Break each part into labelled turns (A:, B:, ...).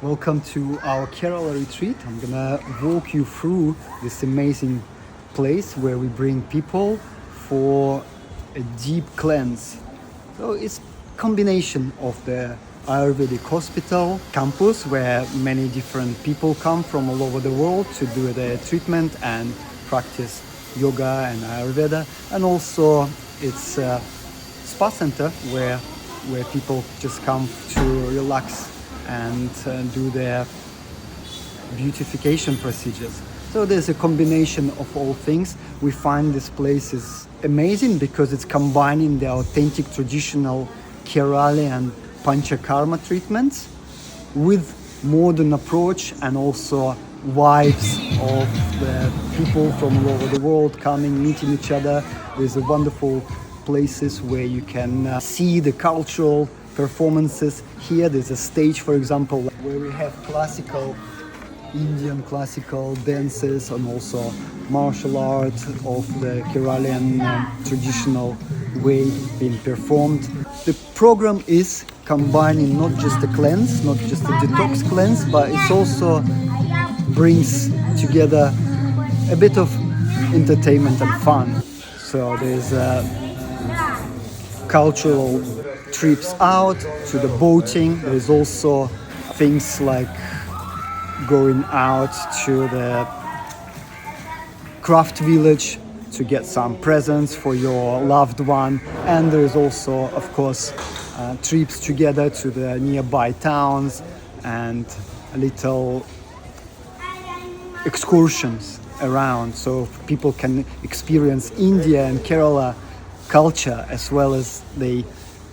A: Welcome to our Kerala retreat. I'm gonna walk you through this amazing place where we bring people for a deep cleanse. So it's combination of the Ayurvedic hospital campus where many different people come from all over the world to do their treatment and practice yoga and Ayurveda, and also it's a spa center where people just come to relax and do their beautification procedures. So there's a combination of all things. We find this place is amazing because it's combining the authentic traditional Kerala and Panchakarma treatments with modern approach and also vibes of the people from all over the world coming, meeting each other. There's a wonderful places where you can see the cultural performances. Here there's a stage, for example, where we have Indian classical dances and also martial art of the Keralian traditional way being performed. The program is combining not just a cleanse, not just a detox cleanse, but it also brings together a bit of entertainment and fun. So there's cultural trips out to the boating. There's also things like going out to the craft village to get some presents for your loved one, and there's also of course trips together to the nearby towns and little excursions around so people can experience India and Kerala culture as well as they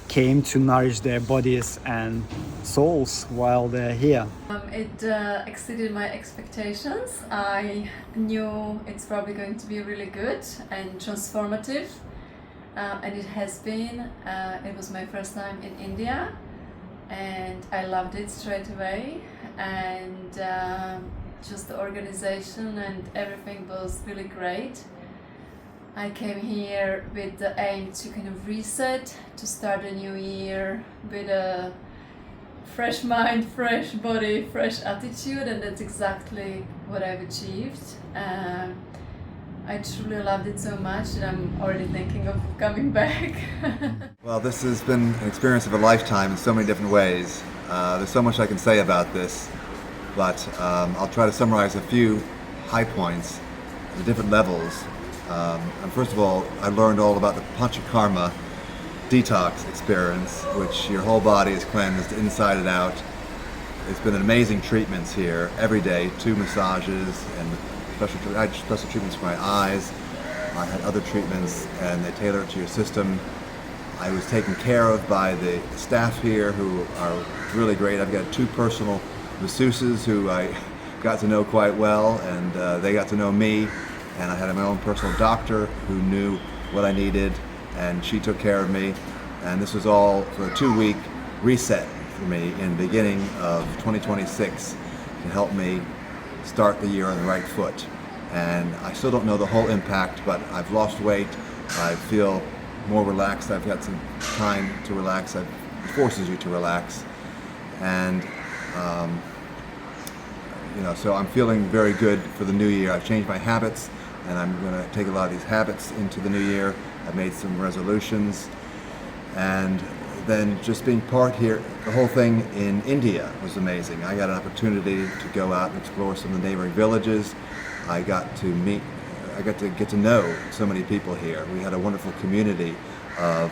A: came to nourish their bodies and souls while they're here.
B: It exceeded my expectations. I knew it's probably going to be really good and transformative, and it has been. It was my first time in India, and I loved it straight away. And just the organization and everything was really great. I came here with the aim to kind of reset, to start a new year with a fresh mind, fresh body, fresh attitude, and that's exactly what I've achieved. I truly loved it so much that I'm already thinking of coming back.
C: Well, this has been an experience of a lifetime in so many different ways. There's so much I can say about this, but I'll try to summarize a few high points, the different levels. And first of all, I learned all about the Panchakarma detox experience, which your whole body is cleansed inside and out. It's been an amazing treatments here every day, 2 massages and I had special treatments for my eyes. I had other treatments and they tailor it to your system. I was taken care of by the staff here who are really great. I've got 2 personal masseuses who I got to know quite well, and they got to know me. And I had my own personal doctor who knew what I needed, and she took care of me. And this was all for a 2-week reset for me in the beginning of 2026 to help me start the year on the right foot. And I still don't know the whole impact, but I've lost weight. I feel more relaxed. I've got some time to relax. It forces you to relax. And so I'm feeling very good for the new year. I've changed my habits, and I'm going to take a lot of these habits into the new year. I've made some resolutions, and then just being part here, the whole thing in India was amazing. I got an opportunity to go out and explore some of the neighboring villages. I got to get to know so many people here. We had a wonderful community of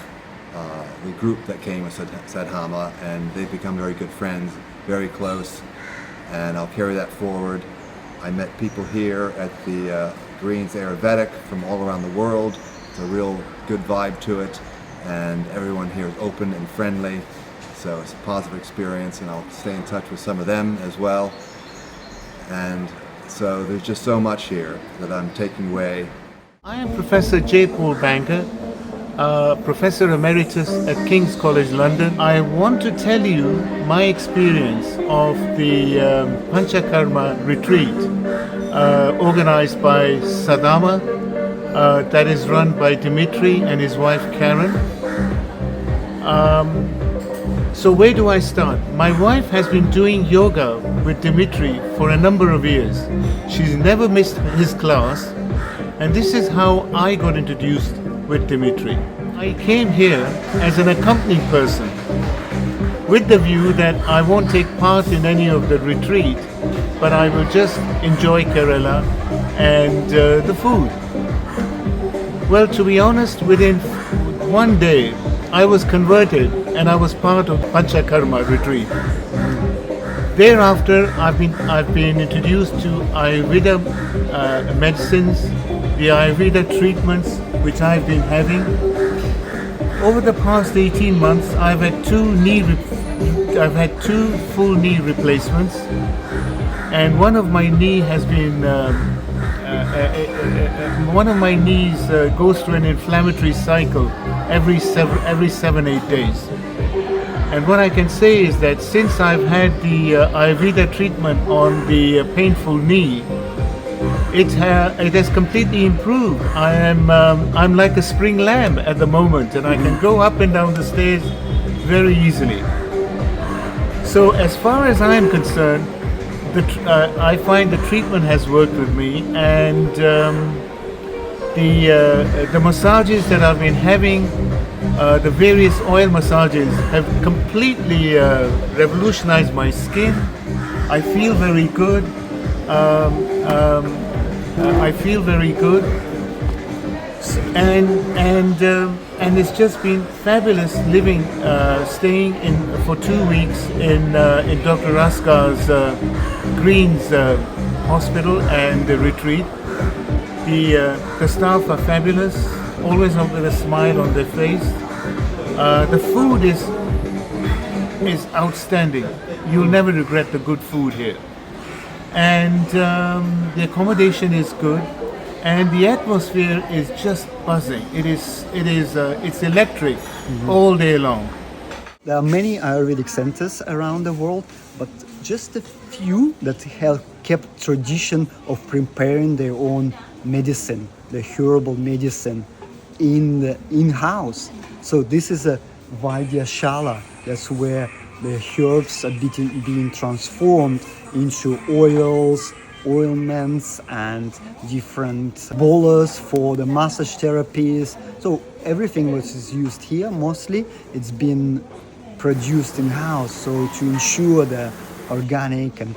C: the group that came with Sadhama, and they've become very good friends, very close, and I'll carry that forward. I met people here at the Greens Ayurvedic from all around the world. It's a real good vibe to it, and everyone here is open and friendly, so it's a positive experience, and I'll stay in touch with some of them as well. And so there's just so much here that I'm taking away.
D: I am Professor J. Paul Banker, Professor Emeritus at King's College London. I want to tell you my experience of the Panchakarma retreat organized by Sadhama, that is run by Dimitri and his wife Karen. So where do I start? My wife has been doing yoga with Dimitri for a number of years. She's never missed his class, and this is how I got introduced with Dimitri. I came here as an accompanying person with the view that I won't take part in any of the retreat, but I will just enjoy Kerala and the food. Well, to be honest, within one day I was converted and I was part of Panchakarma retreat. Thereafter, I've been introduced to Ayurveda medicines, the Ayurveda treatments which I've been having. Over the past 18 months, I've had two full knee replacements, and one of my knee has been one of my knees goes through an inflammatory cycle every 7-8 days. And what I can say is that since I've had the Ayurveda treatment on the painful knee, it has completely improved. I'm like a spring lamb at the moment, and I can go up and down the stairs very easily. So as far as I'm concerned, I find the treatment has worked with me, and the massages that I've been having, the various oil massages, have completely revolutionized my skin. I feel very good. I feel very good, and it's just been fabulous living, staying in for 2 weeks in Dr. Raskar's Green's hospital and the retreat. The staff are fabulous, always with a smile on their face. The food is outstanding. You'll never regret the good food here. And the accommodation is good, and the atmosphere is just buzzing. It's electric all day long.
A: There are many Ayurvedic centers around the world, but just a few that have kept tradition of preparing their own medicine, the herbal medicine in-house. So this is a Vaidyashala. That's where the herbs are being transformed into oils, ointments, and different bowls for the massage therapies. So everything which is used here, mostly, it's been produced in-house, so to ensure the organic and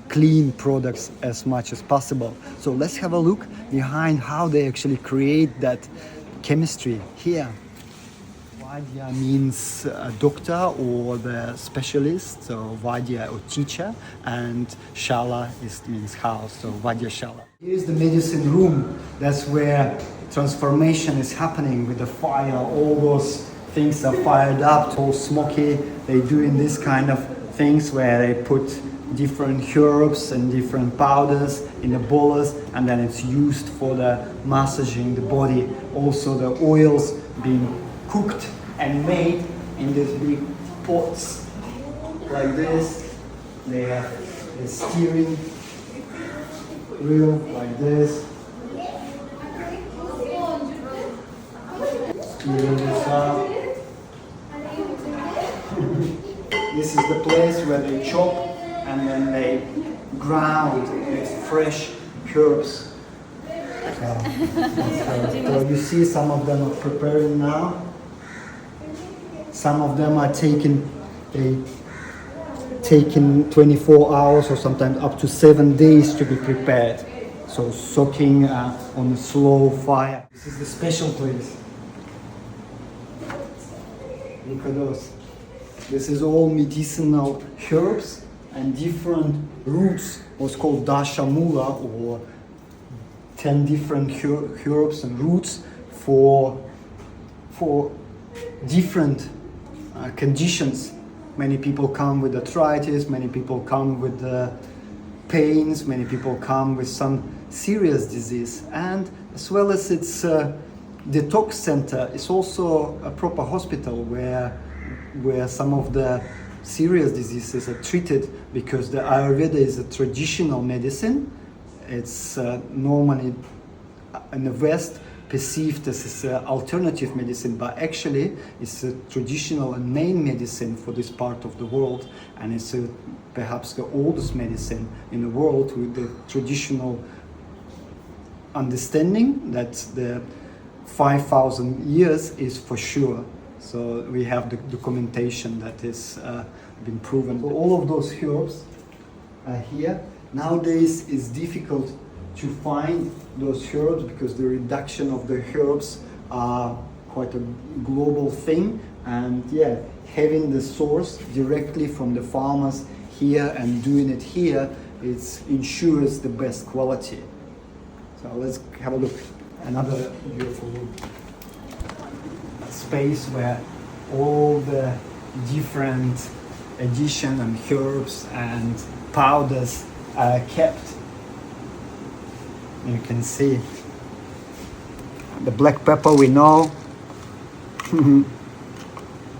A: clean products as much as possible. So let's have a look behind how they actually create that chemistry here. Vaidya means doctor or the specialist, so Vaidya or teacher, and Shala means house, so Vaidyashala. Here's the medicine room. That's where transformation is happening with the fire. All those things are fired up, all smoky. They're doing this kind of things where they put different herbs and different powders in the bowls, and then it's used for the massaging the body. Also the oils being cooked and made in these big pots like this. They have the steering wheel like this. Steering this up. This is the place where they chop and then they ground with fresh herbs. So you see some of them are preparing now. Some of them are taking 24 hours or sometimes up to 7 days to be prepared. So soaking on a slow fire. This is the special place. Look at those. This is all medicinal herbs and different roots, what's called dashamula, or 10 different herbs and roots for different conditions. Many people come with arthritis, many people come with pains, many people come with some serious disease. And as well as it's Detox center, it's also a proper hospital where some of the serious diseases are treated, because the Ayurveda is a traditional medicine. It's normally in the West, perceived as an alternative medicine, but actually it's a traditional and main medicine for this part of the world, and it's perhaps the oldest medicine in the world with the traditional understanding that the 5,000 years is for sure. So we have the documentation that is been proven. So all of those herbs are here. Nowadays it's difficult to find those herbs because the reduction of the herbs are quite a global thing, and yeah, having the source directly from the farmers here and doing it here, it ensures the best quality. So let's have a look. Another beautiful space where all the different addition and herbs and powders are kept. You can see the black pepper we know,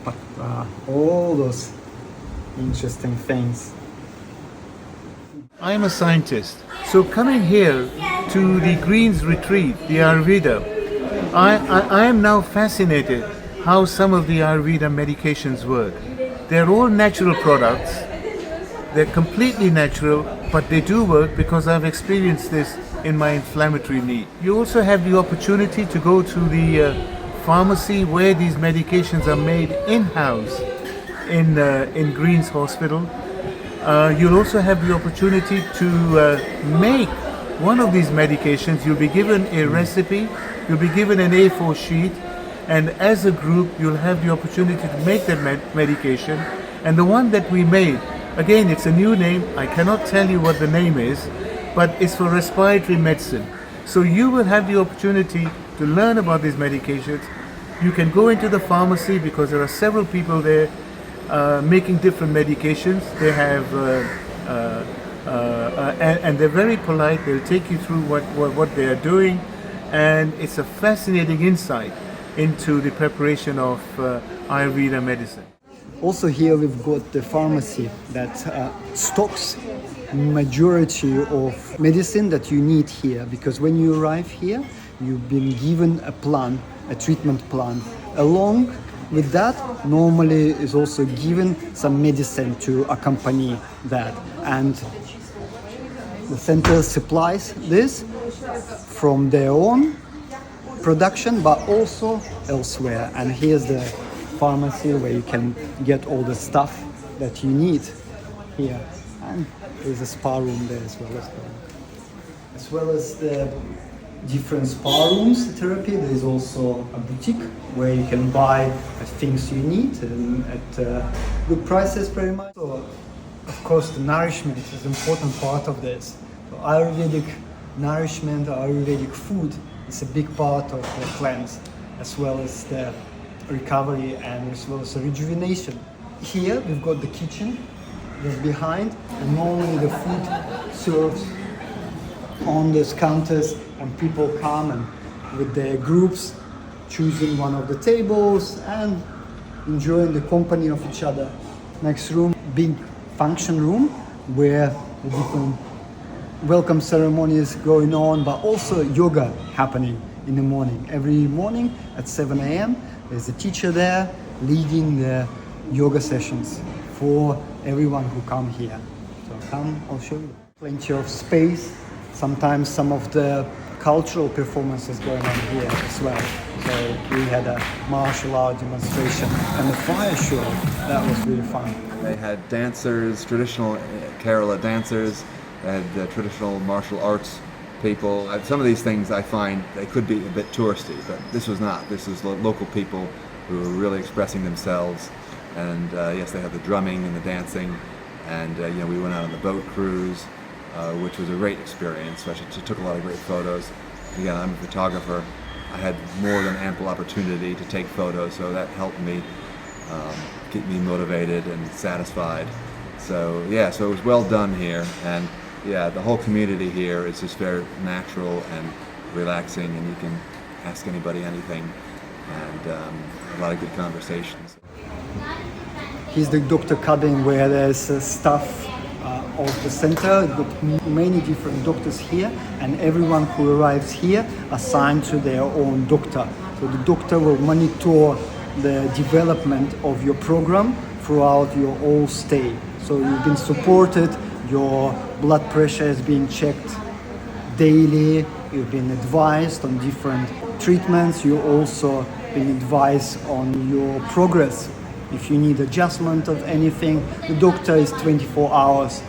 A: but all those interesting things.
D: I am a scientist, so coming here to the Greens retreat, the Ayurveda, I am now fascinated how some of the Ayurveda medications work. They're all natural products, they're completely natural, but they do work because I've experienced this in my inflammatory knee. You also have the opportunity to go to the pharmacy where these medications are made in-house in Greens Hospital. You'll also have the opportunity to make one of these medications. You'll be given a recipe, you'll be given an A4 sheet, and as a group you'll have the opportunity to make that medication. And the one that we made, again, it's a new name, I cannot tell you what the name is, but it's for respiratory medicine. So you will have the opportunity to learn about these medications. You can go into the pharmacy because there are several people there making different medications. They have, and they're very polite. They'll take you through what they are doing, and it's a fascinating insight into the preparation of Ayurveda medicine.
A: Also here we've got the pharmacy that stocks majority of medicine that you need here, because when you arrive here you've been given a plan, a treatment plan. Along with that, normally is also given some medicine to accompany that, and the center supplies this from their own production but also elsewhere. And here's the pharmacy where you can get all the stuff that you need here, and there's a spa room there as well as the different spa rooms therapy. There's also a boutique where you can buy things you need and at good prices pretty much. So, of course, the nourishment is an important part of this. So Ayurvedic nourishment, Ayurvedic food is a big part of the cleanse, as well as the recovery and as well as the rejuvenation. Here we've got the kitchen just behind, and normally the food serves on these counters, and people come and with their groups choosing one of the tables and enjoying the company of each other. Next room, big function room where the different welcome ceremonies going on, but also yoga happening in the morning. Every morning at 7 a.m. there's a teacher there leading the yoga sessions for everyone who come here. So come, I'll show you. Plenty of space. Sometimes some of the cultural performances going on here as well. So we had a martial art demonstration and a fire show. That was really fun.
C: They had dancers, traditional Kerala dancers, they had traditional martial arts people. Some of these things I find they could be a bit touristy, but this was not. This was local people who were really expressing themselves. And yes, they had the drumming and the dancing, and we went out on the boat cruise, which was a great experience. I took a lot of great photos. Again, I'm a photographer. I had more than ample opportunity to take photos, so that helped me keep me motivated and satisfied. So yeah, so it was well done here, and yeah, the whole community here is just very natural and relaxing, and you can ask anybody anything, and a lot of good conversations.
A: Here's the doctor cabin where there's stuff of the center. We've got many different doctors here, and everyone who arrives here assigned to their own doctor. So the doctor will monitor the development of your program throughout your whole stay. So you've been supported, your blood pressure is being checked daily, you've been advised on different treatments, you've also been advised on your progress. If you need adjustment of anything, the doctor is 24 hours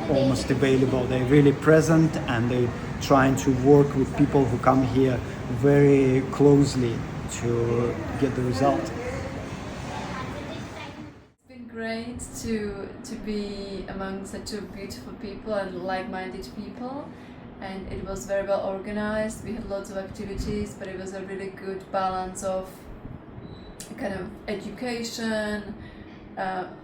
A: almost available. They're really present and they're trying to work with people who come here very closely to get the result.
B: It's been great to be among such a beautiful people and like-minded people, and it was very well organized. We had lots of activities, but it was a really good balance of kind of education,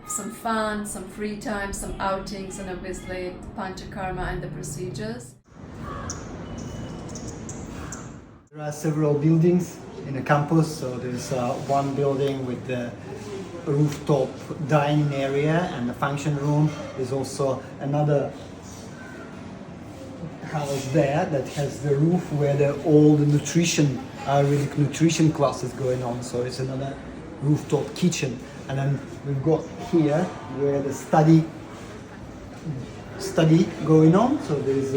B: some fun, some free time, some outings, and obviously Panchakarma and the procedures.
A: There are several buildings in the campus. So there's one building with the rooftop dining area and the function room. There's also another house there that has the roof where all the Ayurvedic nutrition classes going on. So it's another rooftop kitchen. And then we've got here where the study going on. So there's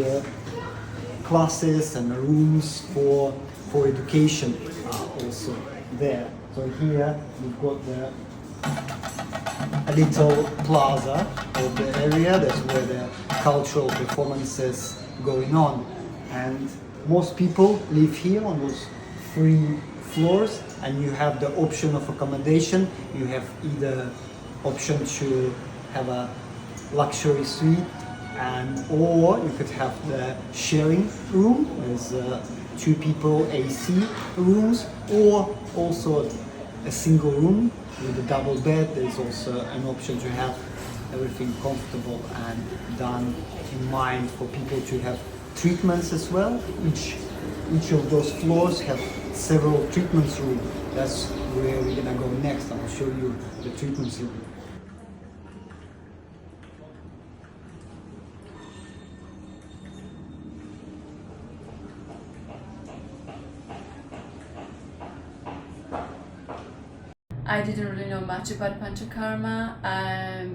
A: classes and rooms for education also there. So here we've got a little plaza of the area. That's where the cultural performances going on. And most people live here on those 3 floors, and you have the option of accommodation. You have either option to have a luxury suite, or you could have the sharing room. There's 2 people AC rooms, or also a single room with a double bed. There's also an option to have everything comfortable and done in mind for people to have treatments as well. Each of those floors have several treatments rooms. That's where we're gonna go next. I'll show you the treatments room.
B: I didn't really know much about Panchakarma,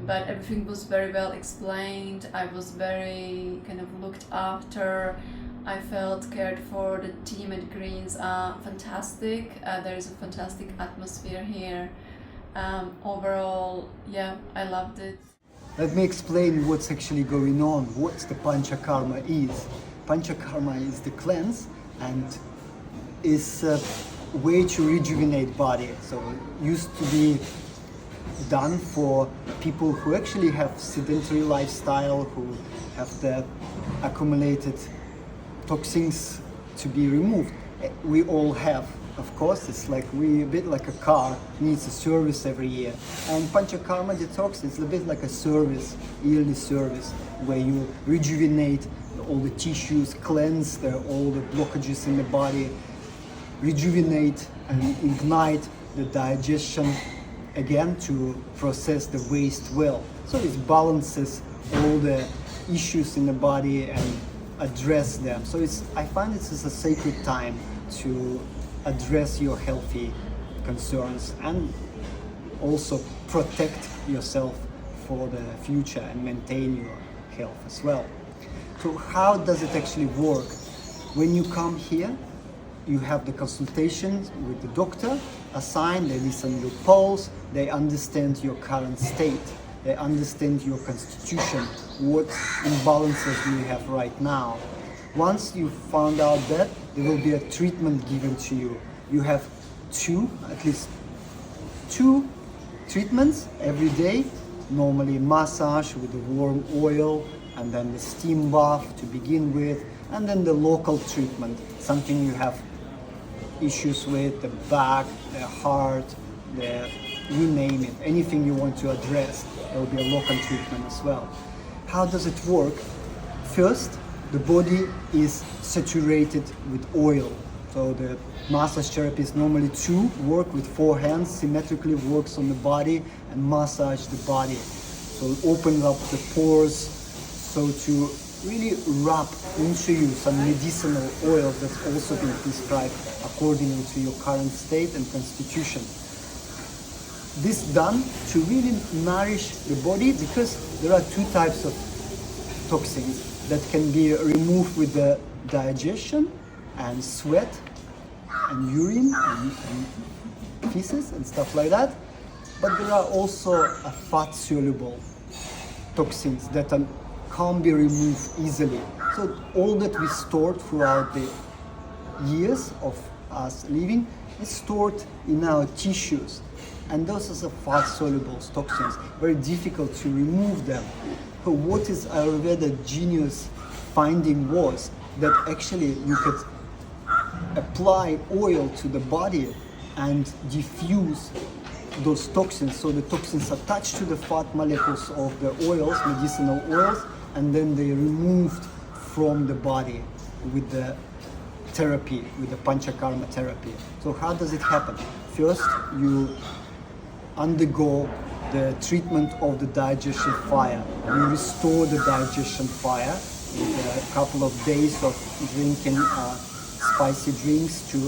B: but everything was very well explained. I was very kind of looked after. I felt cared for. The team at Greens are fantastic. There is a fantastic atmosphere here. Overall, yeah, I loved it.
A: Let me explain what's actually going on, what the Panchakarma is. Panchakarma is the cleanse and is a way to rejuvenate body. So it used to be done for people who actually have sedentary lifestyle, who have the accumulated toxins to be removed. We all have, of course. It's like a bit like a car, needs a service every year. And Panchakarma Detox is a bit like a service, yearly service, where you rejuvenate all the tissues, cleanse all the blockages in the body, rejuvenate and ignite the digestion again to process the waste well. So it balances all the issues in the body and address them. So I find this is a sacred time to address your healthy concerns and also protect yourself for the future and maintain your health as well. So how does it actually work? When you come here, you have the consultations with the doctor assigned. They listen to your pulse, they understand your current state, they understand your constitution, what imbalances you have right now. Once you found out that, there will be a treatment given to you. You have at least two treatments every day, normally massage with the warm oil, and then the steam bath to begin with, and then the local treatment, something you have issues with, the back, the heart, you name it, anything you want to address, there will be a local treatment as well. How does it work? First, the body is saturated with oil. So the massage therapist normally work with 4 hands, symmetrically works on the body and massage the body. So it opens up the pores So to really rub into you some medicinal oils that's also been prescribed according to your current state and constitution. This done to really nourish the body, because there are two types of toxins that can be removed with the digestion and sweat and urine and feces and stuff like that. But there are also fat-soluble toxins that can't be removed easily. So all that we stored throughout the years of us living is stored in our tissues. And those are the fat-soluble toxins, very difficult to remove them. So what is Ayurveda genius finding was that actually you could apply oil to the body and diffuse those toxins. So the toxins attach to the fat molecules of the oils, medicinal oils, and then they removed from the body with the therapy, with the Panchakarma therapy. So how does it happen? First, you undergo the treatment of the digestion fire. You restore the digestion fire with a couple of days of drinking spicy drinks to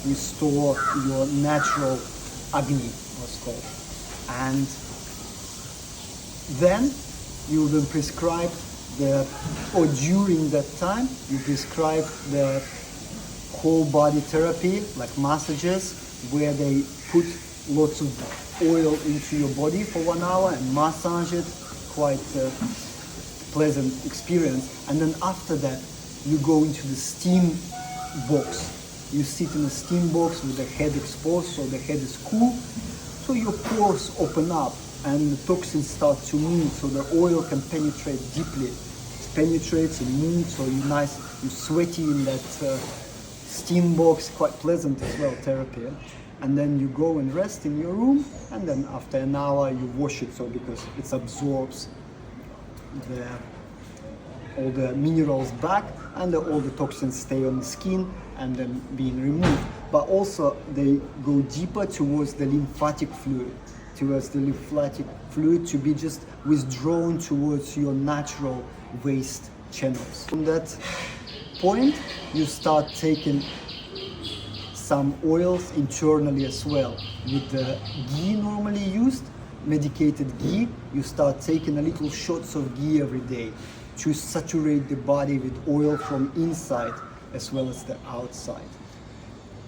A: restore your natural Agni, what's called. And then you will prescribe or during that time, you prescribe the whole body therapy, like massages, where they put lots of oil into your body for 1 hour and massage it. Quite a pleasant experience. And then after that, you go into the steam box. You sit in a steam box with the head exposed, so the head is cool. So your pores open up and the toxins start to move, so the oil can penetrate deeply. It penetrates and moves, so you're sweaty in that steam box, quite pleasant as well, therapy. And then you go and rest in your room, and then after an hour you wash it, so because it absorbs all the minerals back, and all the toxins stay on the skin and then being removed. But also they go deeper towards the lymphatic fluid, to be just withdrawn towards your natural waste channels. From that point, you start taking some oils internally as well. With the ghee normally used, medicated ghee, you start taking a little shots of ghee every day to saturate the body with oil from inside as well as the outside.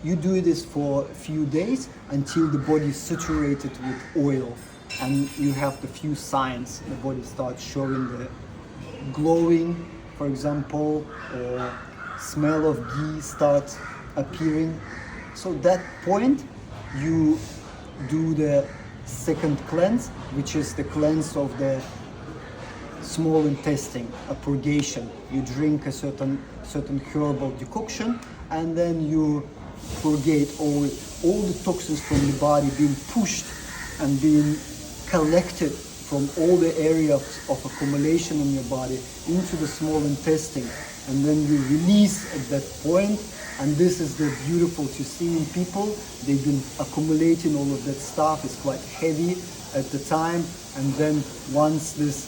A: You do this for a few days until the body is saturated with oil, and you have the few signs. The body starts showing the glowing, for example, or smell of ghee starts appearing. So that point, you do the second cleanse, which is the cleanse of the small intestine, a purgation. You drink a certain herbal decoction, and then you purgate all the toxins from the body being pushed and being collected from all the areas of accumulation in your body into the small intestine, and then you release at that point. And this is the beautiful to see in people. They've been accumulating all of that stuff. It's quite heavy at the time, and then once this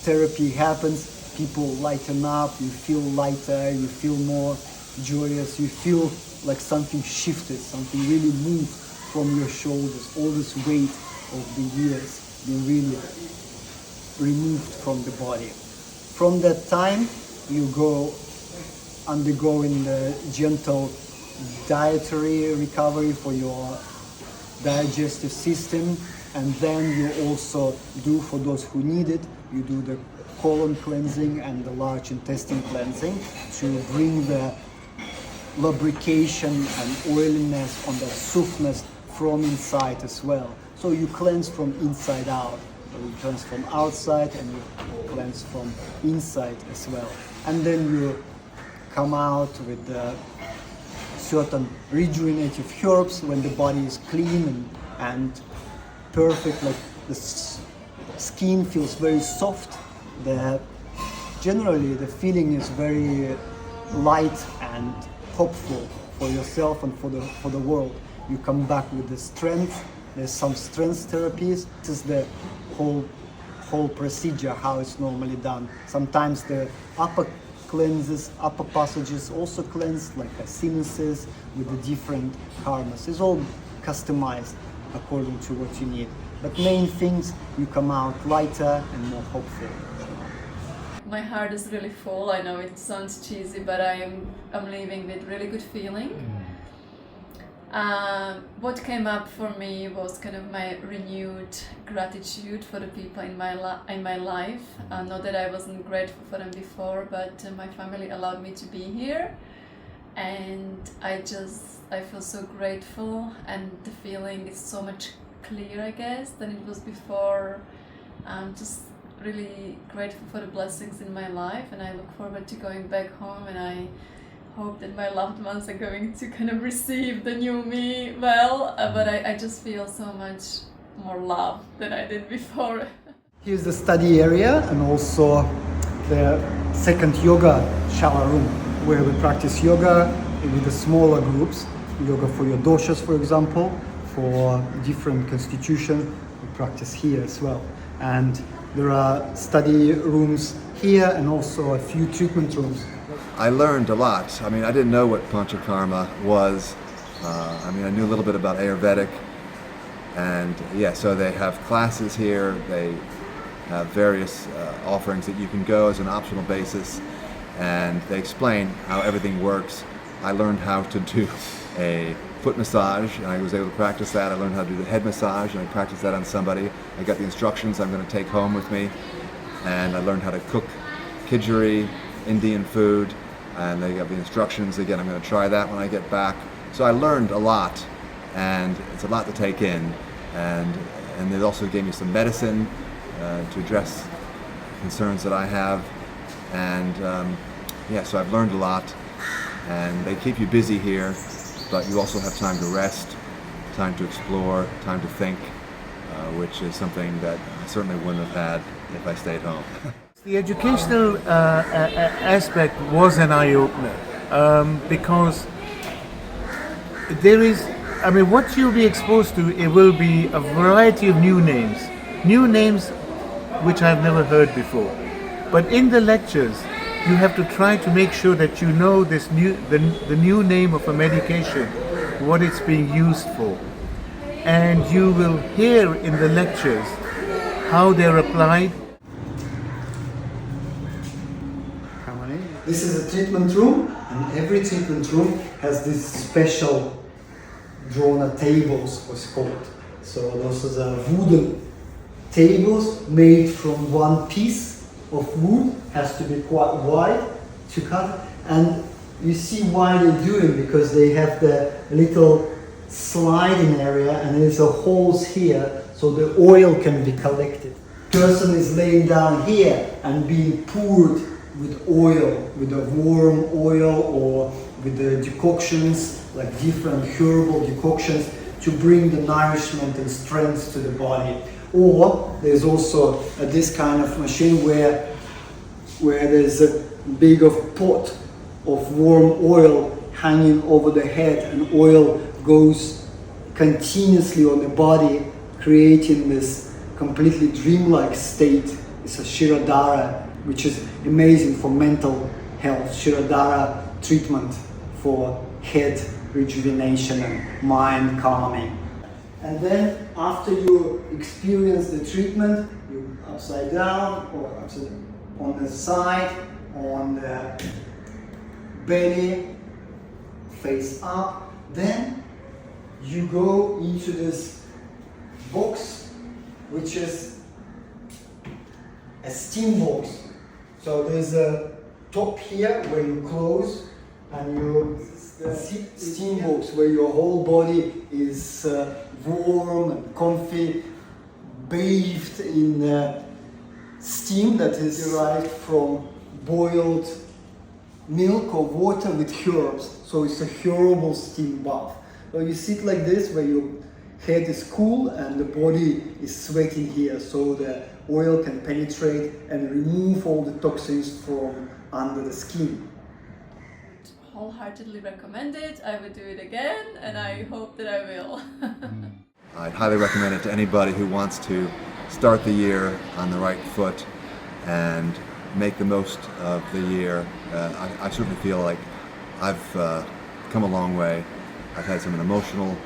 A: therapy happens, people lighten up, you feel lighter, you feel more joyous, you feel like something shifted, something really moved from your shoulders. All this weight of the years being really removed from the body. From that time, you go undergoing the gentle dietary recovery for your digestive system, and then you also do, for those who need it, you do the colon cleansing and the large intestine cleansing to bring the lubrication and oiliness on the softness from inside as well. So you cleanse from inside out. So you cleanse from outside and you cleanse from inside as well. And then you come out with certain rejuvenative herbs when the body is clean and perfect, like the skin feels very soft. Generally the feeling is very light and hopeful for yourself and for the world. You come back with the strength. There's some strength therapies. This is the whole whole procedure, how it's normally done. Sometimes the upper cleanses, upper passages also cleansed, like sinuses with the different karmas. It's all customized according to what you need. But main things, you come out lighter and more hopeful.
B: My heart is really full. I know it sounds cheesy, but I'm leaving with really good feeling. What came up for me was kind of my renewed gratitude for the people in my life. Not that I wasn't grateful for them before, but my family allowed me to be here, and I feel so grateful, and the feeling is so much clearer, I guess, than it was before. Just really grateful for the blessings in my life, and I look forward to going back home, and I hope that my loved ones are going to kind of receive the new me well, but I just feel so much more love than I did before.
A: Here's the study area and also the second yoga shala room where we practice yoga with the smaller groups, yoga for your doshas, for example, for different constitution, we practice here as well. And there are study rooms here and also a few treatment rooms.
C: I learned a lot. I mean, I didn't know what Panchakarma was. I knew a little bit about Ayurvedic. And yeah, so they have classes here. They have various offerings that you can go as an optional basis. And they explain how everything works. I learned how to do a foot massage, and I was able to practice that. I learned how to do the head massage, and I practiced that on somebody. I got the instructions I'm going to take home with me, and I learned how to cook khichdi, Indian food, and they got the instructions. Again, I'm going to try that when I get back. So I learned a lot, and it's a lot to take in. And they also gave me some medicine to address concerns that I have. And so I've learned a lot, and they keep you busy here, but you also have time to rest, time to explore, time to think, which is something that I certainly wouldn't have had if I stayed home.
D: The educational aspect was an eye-opener because there is, what you'll be exposed to, it will be a variety of new names which I've never heard before. But in the lectures, you have to try to make sure that you know the new name of a medication, what it's being used for. And you will hear in the lectures how they're applied.
A: This is a treatment room, and every treatment room has these special drawn tables, what's called. So those are wooden tables made from one piece of wood, has to be quite wide to cut, and you see why they're doing, because they have the little sliding area and there's a holes here so the oil can be collected. Person is laying down here and being poured with oil, with a warm oil or with the decoctions, like different herbal decoctions to bring the nourishment and strength to the body. Or there's also this kind of machine where there's a big of pot of warm oil hanging over the head, and oil goes continuously on the body, creating this completely dreamlike state. It's a Shirodhara, which is amazing for mental health. Shirodhara treatment for head rejuvenation and mind calming. And then after you experience the treatment, you upside down or upside on the side, on the belly, face up. Then you go into this box, which is a steam box. So there's a top here where you close, and you steam box where your whole body is warm and comfy, bathed in steam that is derived from boiled milk or water with herbs. So it's a herbal steam bath. So you sit like this where your head is cool and the body is sweating here, so the oil can penetrate and remove all the toxins from under the skin.
B: Wholeheartedly recommend it. I would do it again, and I hope that I will.
C: I'd highly recommend it to anybody who wants to start the year on the right foot and make the most of the year. I certainly feel like I've come a long way. I've had some emotional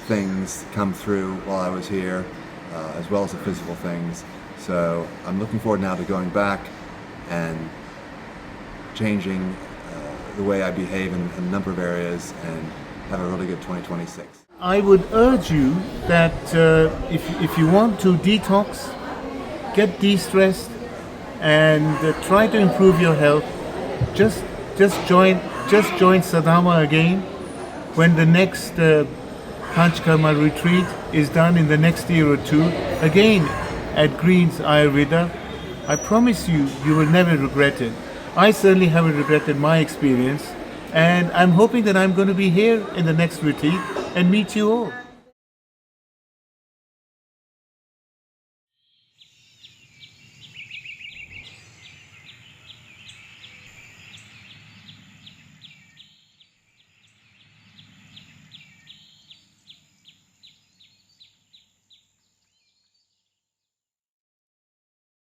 C: things come through while I was here, as well as the physical things. So I'm looking forward now to going back and changing the way I behave in a number of areas and have a really good 2026.
D: I would urge you that if you want to detox, get de-stressed, and try to improve your health, just join Sadhama again when the next Panchakarma retreat is done in the next year or two, again at Green's Ayurveda. I promise you, you will never regret it. I certainly haven't regretted my experience, and I'm hoping that I'm going to be here in the next retreat and meet you all.